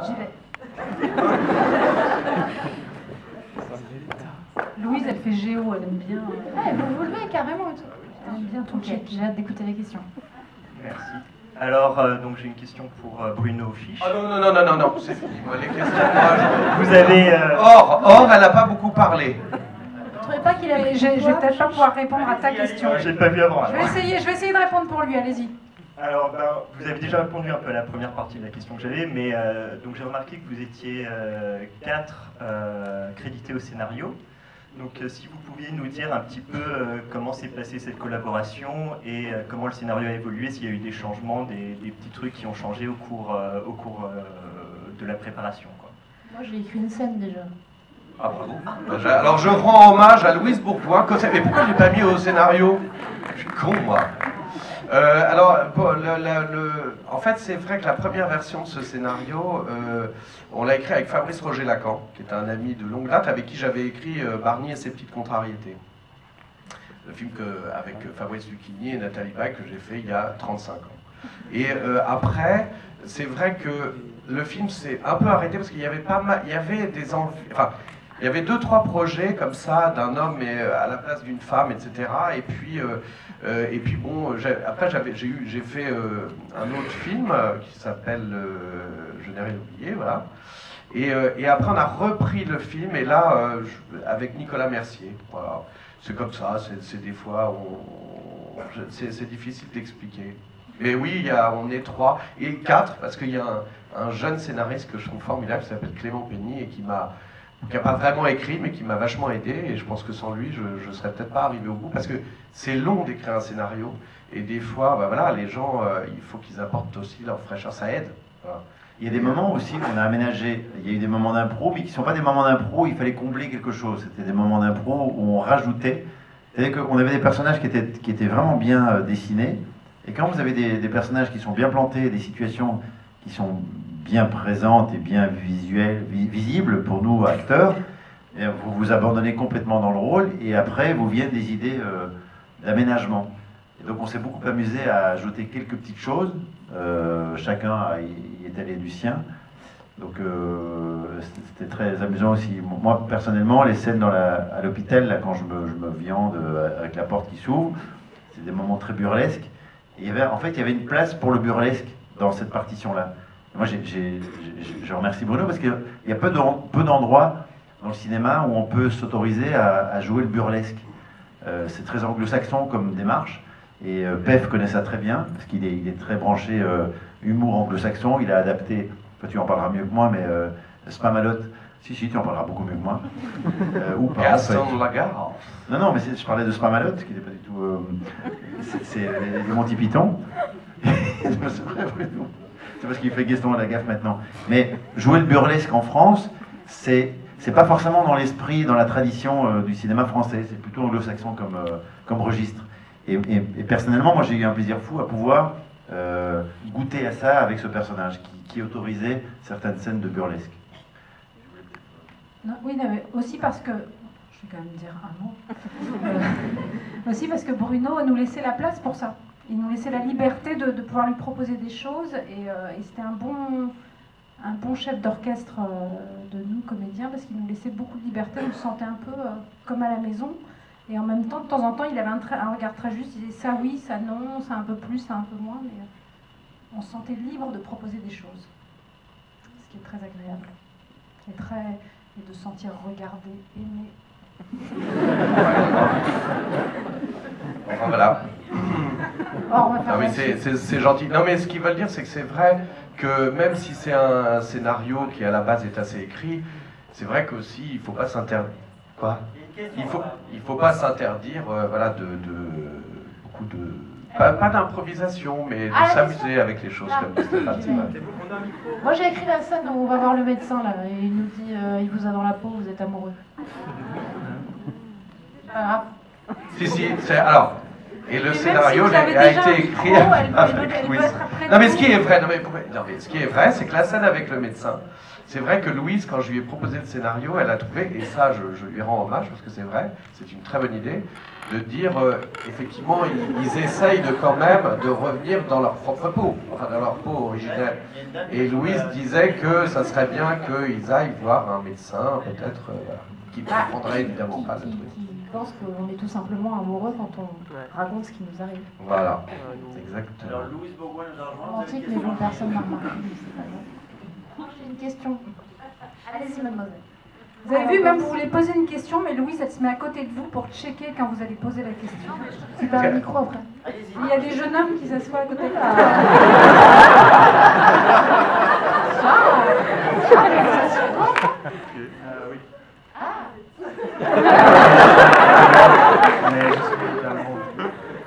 J'y vais. Louise, elle fait géo, elle aime bien. Ouais, vous levez carrément et tout. Elle aime bien tout le check. J'ai hâte d'écouter les questions. Merci. Alors, donc j'ai une question pour Bruno Fiche. Oh non, c'est fini. Moi, les questions, moi, Vous avez... Or, elle n'a pas beaucoup parlé. Vous trouvez pas qu'il avait... Je vais peut-être pas pouvoir répondre à ta question. J'ai pas vu avant. Je vais essayer de répondre pour lui, allez-y. Alors, vous avez déjà répondu un peu à la première partie de la question que j'avais, mais donc j'ai remarqué que vous étiez 4 crédités au scénario. Donc, si vous pouviez nous dire un petit peu comment s'est passée cette collaboration et comment le scénario a évolué, s'il y a eu des changements, des petits trucs qui ont changé au cours de la préparation, quoi. Moi, j'ai écrit une scène déjà. Ah bravo. Alors je rends hommage à Louise Bourgoin. Mais pourquoi je l'ai pas mis au scénario? Je suis con, moi. En fait, c'est vrai que la première version de ce scénario, on l'a écrit avec Fabrice Roger-Lacan, qui est un ami de longue date, avec qui j'avais écrit Barney et ses petites contrariétés. Le film avec Fabrice Lucchini et Nathalie Baye que j'ai fait il y a 35 ans. Et après, c'est vrai que le film s'est un peu arrêté parce qu'il y avait pas mal, il y avait des envies, enfin, il y avait 2-3 projets comme ça d'un homme mais à la place d'une femme, etc. Et puis bon, après j'ai fait un autre film qui s'appelle Je n'ai rien oublié, voilà. Et après on a repris le film et là avec Nicolas Mercier, voilà. C'est comme ça, c'est des fois c'est difficile d'expliquer. Mais oui, on est 3 et 4 parce qu'il y a un jeune scénariste que je trouve formidable qui s'appelle Clément Penny et qui n'a pas vraiment écrit mais qui m'a vachement aidé et je pense que sans lui je ne serais peut-être pas arrivé au bout parce que c'est long d'écrire un scénario et des fois voilà, les gens il faut qu'ils apportent aussi leur fraîcheur, ça aide. Voilà. Il y a des moments aussi qu'on a aménagé, il y a eu des moments d'impro mais qui ne sont pas des moments d'impro où il fallait combler quelque chose, c'était des moments d'impro où on rajoutait, c'est-à-dire qu'on avait des personnages qui étaient vraiment bien dessinés et quand vous avez des personnages qui sont bien plantés, des situations qui sont bien présente et bien visible pour nous acteurs, et vous vous abandonnez complètement dans le rôle et après vous viennent des idées d'aménagement. Et donc on s'est beaucoup amusé à ajouter quelques petites choses, chacun y est allé du sien. Donc c'était très amusant aussi. Moi personnellement, les scènes à l'hôpital, là, quand je me viande avec la porte qui s'ouvre, c'est des moments très burlesques. Et en fait il y avait une place pour le burlesque dans cette partition-là. Moi, je remercie Bruno parce qu'il y a peu d'endroits dans le cinéma où on peut s'autoriser à jouer le burlesque. C'est très anglo-saxon comme démarche et Pef connaît ça très bien parce qu'il est très branché humour anglo-saxon. Il a adapté, toi tu en parleras mieux que moi, mais Spamalot, si tu en parleras beaucoup mieux que moi. Ou pas, Gaston Lagarde. Non, mais je parlais de Spamalot qui n'était pas du tout. C'est les Monty Python. C'est vrai, Bruno. C'est parce qu'il fait Gaston à la gaffe maintenant. Mais jouer le burlesque en France, c'est pas forcément dans l'esprit, dans la tradition du cinéma français. C'est plutôt anglo-saxon comme registre. Et personnellement, moi j'ai eu un plaisir fou à pouvoir goûter à ça avec ce personnage qui autorisait certaines scènes de burlesque. Non, oui, mais aussi parce que... Je vais quand même dire un mot. Aussi parce que Bruno nous laissait la place pour ça. Il nous laissait la liberté de pouvoir lui proposer des choses et c'était un bon chef d'orchestre de nous, comédiens, parce qu'il nous laissait beaucoup de liberté, on se sentait un peu comme à la maison. Et en même temps, de temps en temps, il avait un regard très juste, il disait ça oui, ça non, ça un peu plus, ça un peu moins, mais on se sentait libre de proposer des choses. Ce qui est très agréable. Et de se sentir regardé, aimé. Enfin voilà. Non, mais c'est gentil. Non mais ce qu'ils veulent dire c'est que c'est vrai que même si c'est un scénario qui à la base est assez écrit, c'est vrai qu'aussi il faut pas s'interdire. Quoi ? Il faut pas s'interdire voilà beaucoup de pas d'improvisation mais de s'amuser avec les choses comme Stéphane. Moi j'ai écrit la scène où on va voir le médecin là et il nous dit il vous a dans la peau, vous êtes amoureux. Si, alors, Et le Et scénario même si vous avez a déjà un été écrit micro, elle avec doit Louise. être après Non mais nous. ce qui est vrai, ce qui est vrai, c'est que la scène avec le médecin, c'est vrai que Louise, quand je lui ai proposé le scénario, elle a trouvé, et ça je lui rends hommage parce que c'est vrai, c'est une très bonne idée, de dire effectivement ils essayent de quand même de revenir dans leur propre peau, enfin dans leur peau originelle. Et Louise disait que ça serait bien qu'ils aillent voir un médecin, peut-être, qui ne comprendrait évidemment pas le truc. Qui pense qu'on est tout simplement amoureux quand on raconte ce qui nous arrive. Voilà, exactement. Alors Louise Bourgoin nous a rejoint. Romantique, mais bon, personne n'a remarqué, mais c'est pas grave. J'ai une question. Allez-y, mademoiselle. Vous avez vu, même vous voulez poser une question, mais Louise, elle se met à côté de vous pour checker quand vous allez poser la question. C'est pas un micro après. Il y a des jeunes hommes qui s'assoient à côté de là.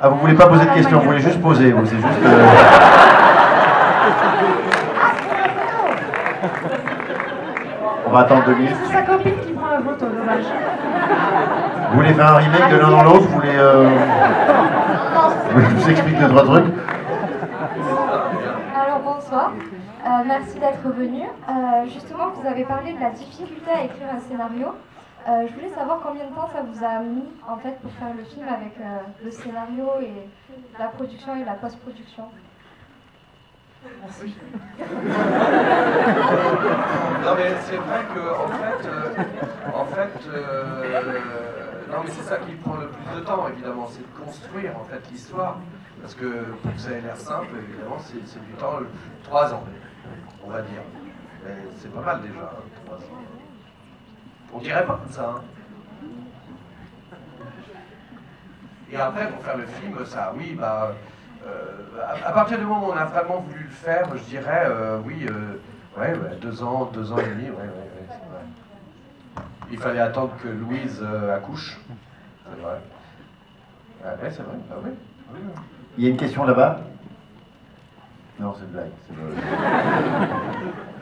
Ah, vous voulez pas poser de questions, vous voulez juste poser, vous, c'est juste... On va attendre 2 minutes. C'est sa copine qui prend la photo, dommage. Vous voulez faire un remake de l'un dans l'autre? Vous voulez... Vous voulez que je vous explique 2-3 trucs? Alors bonsoir, merci d'être venu. Justement, vous avez parlé de la difficulté à écrire un scénario. Je voulais savoir combien de temps ça vous a mis en fait pour faire le film avec le scénario et la production et la post-production. Merci. Non mais c'est vrai que non mais c'est ça qui prend le plus de temps évidemment, c'est de construire en fait l'histoire. Parce que pour que ça ait l'air simple, évidemment, c'est du temps, 3 ans, on va dire. Mais c'est pas mal déjà, 3 ans. On dirait pas comme ça. Hein. Et après, pour faire le film, ça, oui, bah, à partir du moment où on a vraiment voulu le faire, je dirais, oui, ouais, 2 ans, 2 ans et demi, ouais, c'est vrai. Il fallait attendre que Louise accouche, c'est vrai. Ouais, c'est vrai, bah oui. Il y a une question là-bas? Non, c'est une blague.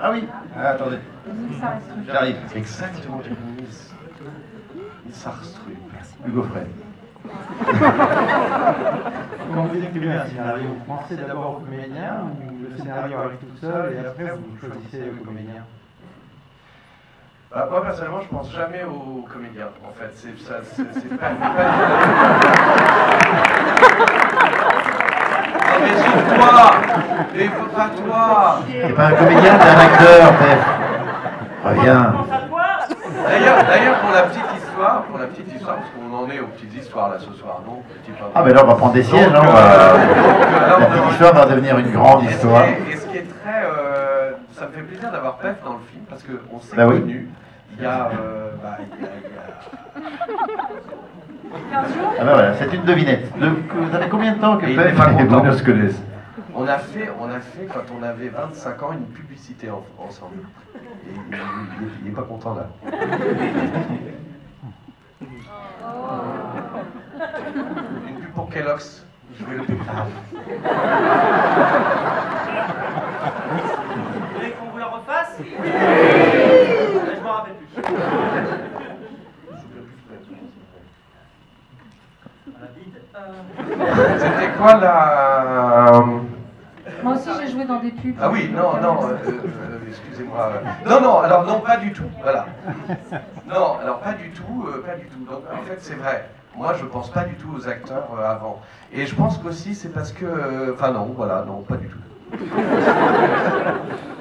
Ah oui, attendez. J'arrive. Exactement, Niels Sarstrup. Hugo Frey. Quand vous écrivez un scénario, vous pensez d'abord au comédien ou le scénario arrive tout seul et après vous choisissez le comédien? Bah, moi personnellement, je pense jamais aux comédiens. En fait, c'est pas. Non mais toi, mais pas toi. T'es pas un comédien, t'es un acteur, Pef. Reviens. D'ailleurs, pour la petite histoire, parce qu'on en est aux petites histoires là ce soir, donc Ah ben là on va prendre des sièges, hein, la petite histoire va devenir une grande histoire. Et ce qui est très, ça me fait plaisir d'avoir Pef dans le film parce qu'on s'est Bah oui. connus. Il y a, Ah ben voilà, c'est une devinette. Vous avez combien de temps que Et il Pef n'est pas et content. Bruno se connaissent? On a fait, quand on avait 25 ans, une publicité ensemble. Et il n'est pas content là. Une pub pour Kellogg's. Je vais le pub. Vous voulez qu'on vous la refasse? Je m'en rappelle plus. C'était quoi la... Moi aussi, j'ai joué dans des pubs. Ah oui, non, excusez-moi. Non, alors non, pas du tout, voilà. Non, alors pas du tout. Donc en fait, c'est vrai. Moi, je pense pas du tout aux acteurs avant. Et je pense qu'aussi, c'est parce que... Enfin non, voilà, non, pas du tout.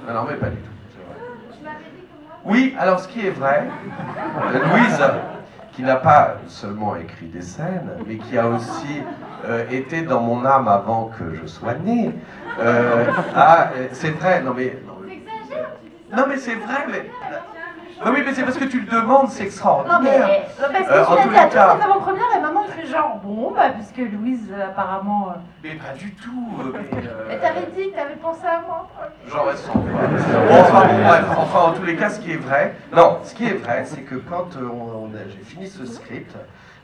Non, mais pas du tout, c'est vrai. Oui, alors ce qui est vrai, Louise, qui n'a pas seulement écrit des scènes, mais qui a aussi été dans mon âme avant que je sois né. C'est vrai, non mais c'est vrai, mais... Non mais c'est parce que tu le demandes, c'est extraordinaire. Non mais parce que tu en l'as tous dit les à cas. toutes les avant-premières et maman fait genre bon bah puisque Louise apparemment. Mais pas du tout. Mais t'avais dit que t'avais pensé à moi. J'en reste sans voix. Enfin, en tous les cas, ce qui est vrai, c'est que quand j'ai fini ce script,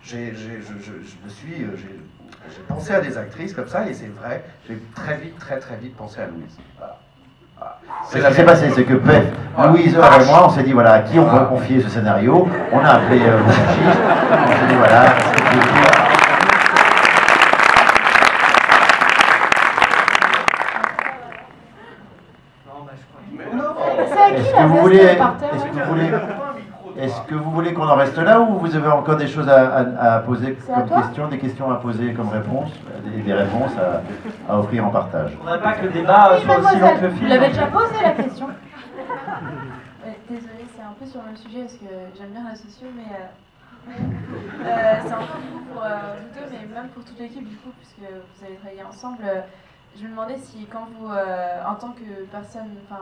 j'ai pensé à des actrices comme ça, et c'est vrai, j'ai très vite pensé à Louise. Voilà. Ce qui s'est passé, c'est que Pef, Louise et moi, on s'est dit voilà, à qui on peut confier ce scénario. On a appelé mon archiste, on s'est dit voilà, Est-ce que vous voulez... Est-ce que vous voulez qu'on en reste là ou vous avez encore des choses à poser comme questions, des questions à poser comme réponses, des réponses à offrir en partage? On n'aurait pas que le débat soit aussi long que le film. Vous l'avez déjà posé la question. Désolée, c'est un peu sur le même sujet parce que j'aime bien la socio, mais c'est encore beaucoup pour vous deux, mais même pour toute l'équipe du coup, puisque vous avez travaillé ensemble. Je me demandais si quand vous, en tant que personne, enfin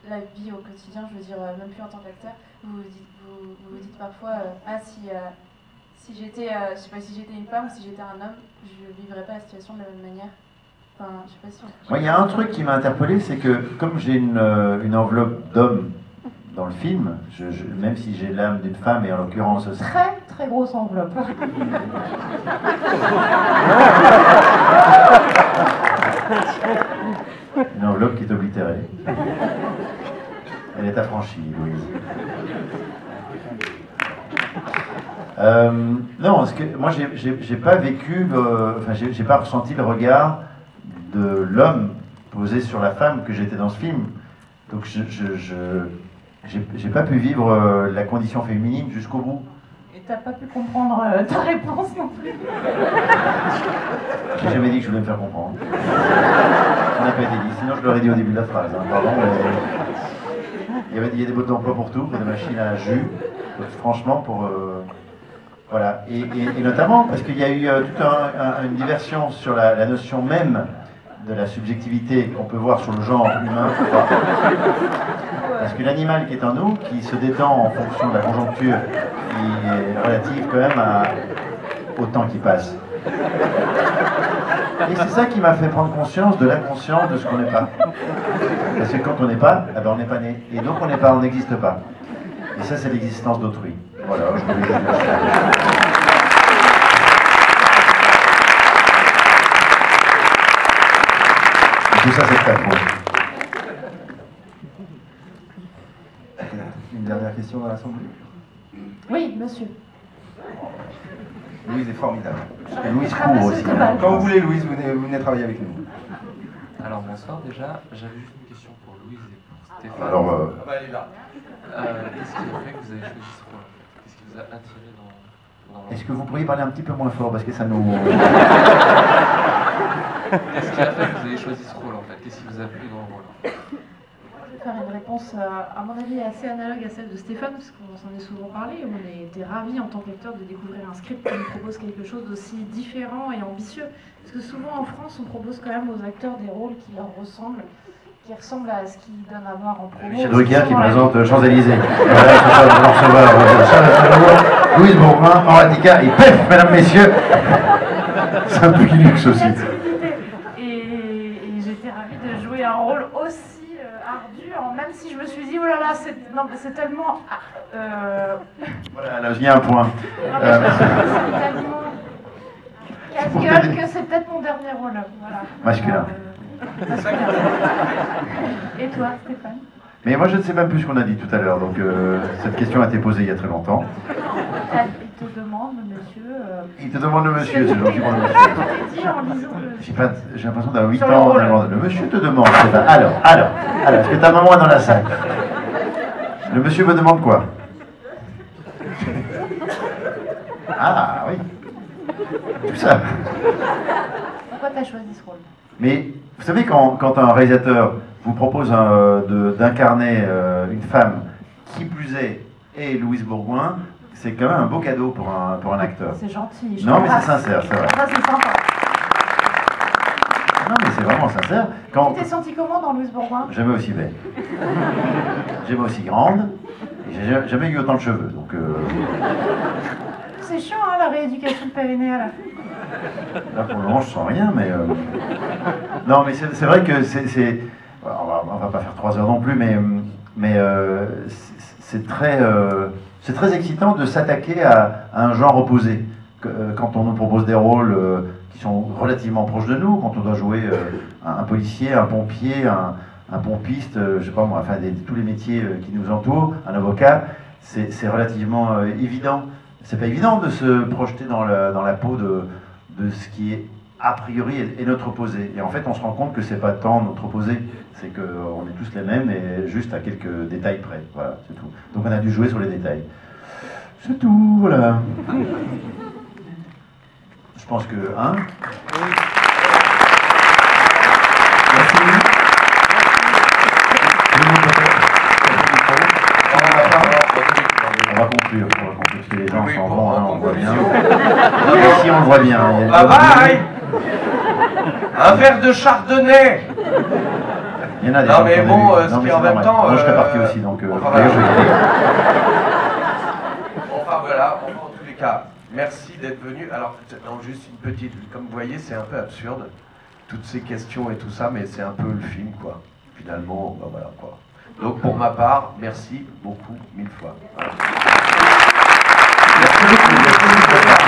la vie au quotidien, je veux dire même plus en tant qu'acteur, vous vous dites parfois si j'étais, je sais pas, si j'étais une femme ou si j'étais un homme, je vivrais pas la situation de la même manière. Enfin, je sais pas si. Moi, il y a un truc qui m'a interpellé, c'est que comme j'ai une enveloppe d'homme dans le film, même si j'ai l'âme d'une femme, et en l'occurrence aussi... Très, très grosse enveloppe. Une enveloppe qui est oblitérée. Elle est affranchie, Louise. Non, parce que moi, j'ai pas vécu, enfin, j'ai pas ressenti le regard de l'homme posé sur la femme que j'étais dans ce film. Donc, j'ai pas pu vivre la condition féminine jusqu'au bout. Et t'as pas pu comprendre ta réponse non plus. J'ai jamais dit que je voulais me faire comprendre. Ça n'a pas été dit, sinon je l'aurais dit au début de la phrase. Hein. Pardon, mais... il y a des modes d'emploi pour tout, pour des machines à jus. Donc, franchement, pour... Voilà. Et notamment parce qu'il y a eu toute une diversion sur la notion même de la subjectivité qu'on peut voir sur le genre humain. Parce que l'animal qui est en nous, qui se détend en fonction de la conjoncture, qui est relative quand même au temps qui passe. Et c'est ça qui m'a fait prendre conscience de l'inconscient de ce qu'on n'est pas. Parce que quand on n'est pas, eh ben on n'est pas né. Et donc on n'est pas, on n'existe pas. Et ça, c'est l'existence d'autrui. Voilà, je voulais dire ça. Tout ça, c'est très beau. Une dernière question dans l'Assemblée? Oui, monsieur. Louise est formidable. Et Louise court aussi. Quand vous voulez, Louise, vous venez travailler avec nous. Alors, bonsoir déjà. J'avais juste une question pour Louise et pour Stéphane. Alors, elle est là. Qu'est-ce qui a fait que vous avez choisi ce rôle? Qu'est-ce qui vous a attiré dans est-ce que vous pourriez parler un petit peu moins fort parce que ça nous... Qu'est-ce qui a fait que vous avez choisi ce rôle en fait? Qu'est-ce qui vous a plu dans le rôle? Je vais faire une réponse, à mon avis, assez analogue à celle de Stéphane, parce qu'on s'en est souvent parlé. On a été ravis en tant qu'acteur de découvrir un script qui nous propose quelque chose d'aussi différent et ambitieux. Parce que souvent en France, on propose quand même aux acteurs des rôles qui leur ressemblent, qui ressemblent à ce qu'ils donnent à voir en promo. Michel Drucker qui présente Champs-Élysées. Louise Bourgoin, en radical, et pef, mesdames, messieurs. C'est un peu luxe aussi. Et j'étais ravie de jouer un rôle aussi ardu, même si je me suis dit, oh là là, c'est tellement... Voilà, là, il y a un point. C'est tellement casse-gueule que c'est peut-être mon dernier rôle. Voilà. Masculin. Et toi, Stéphane? Mais moi, je ne sais même plus ce qu'on a dit tout à l'heure, donc cette question a été posée il y a très longtemps. Il te demande, monsieur... Il te demande le monsieur, c'est gentil pour le monsieur. J'ai l'impression d'avoir 8 ans. Le monsieur te demande, Stéphane. Alors, est-ce que ta maman est dans la salle? Le monsieur me demande quoi? Ah, oui. Tout ça. Pourquoi tu as choisi ce rôle? Mais vous savez, quand un réalisateur vous propose d'incarner une femme, qui plus est Louise Bourgoin, c'est quand même un beau cadeau pour un acteur. C'est gentil. Non, mais c'est sincère, c'est vrai. Ça, c'est sympa. Non, mais c'est vraiment sincère. Tu t'es senti comment dans Louise Bourgoin? Jamais aussi belle. Jamais aussi grande. Et j'ai jamais eu autant de cheveux, donc... C'est chiant, hein, la rééducation périnéale. Là, pour le moment, je sens rien, mais... Non, mais c'est vrai que c'est... On va pas faire 3 heures non plus, mais c'est très excitant de s'attaquer à un genre opposé. Quand on nous propose des rôles qui sont relativement proches de nous, quand on doit jouer un policier, un pompier, un pompiste, je sais pas moi, enfin tous les métiers qui nous entourent, un avocat, c'est relativement évident. C'est pas évident de se projeter dans la peau de ce qui est a priori est notre opposé. Et en fait, on se rend compte que c'est pas tant notre opposé, c'est qu'on est tous les mêmes et juste à quelques détails près. Voilà, c'est tout. Donc on a dû jouer sur les détails. C'est tout, voilà. Je pense que, hein? Merci. On va conclure, parce que les gens s'en vont, hein, on voit bien. Ici, on le voit bien. Bye bye. Un verre de chardonnay. Il y en a des non mais bon, ce qui en même temps... Moi je serais parti aussi, donc... Enfin voilà, en tous les cas, merci d'être venu. Alors, non, juste une petite... Comme vous voyez, c'est un peu absurde, toutes ces questions et tout ça, mais c'est un peu le film, quoi. Finalement, ben voilà, quoi. Donc pour ma part, merci beaucoup, 1000 fois. Voilà. Merci beaucoup.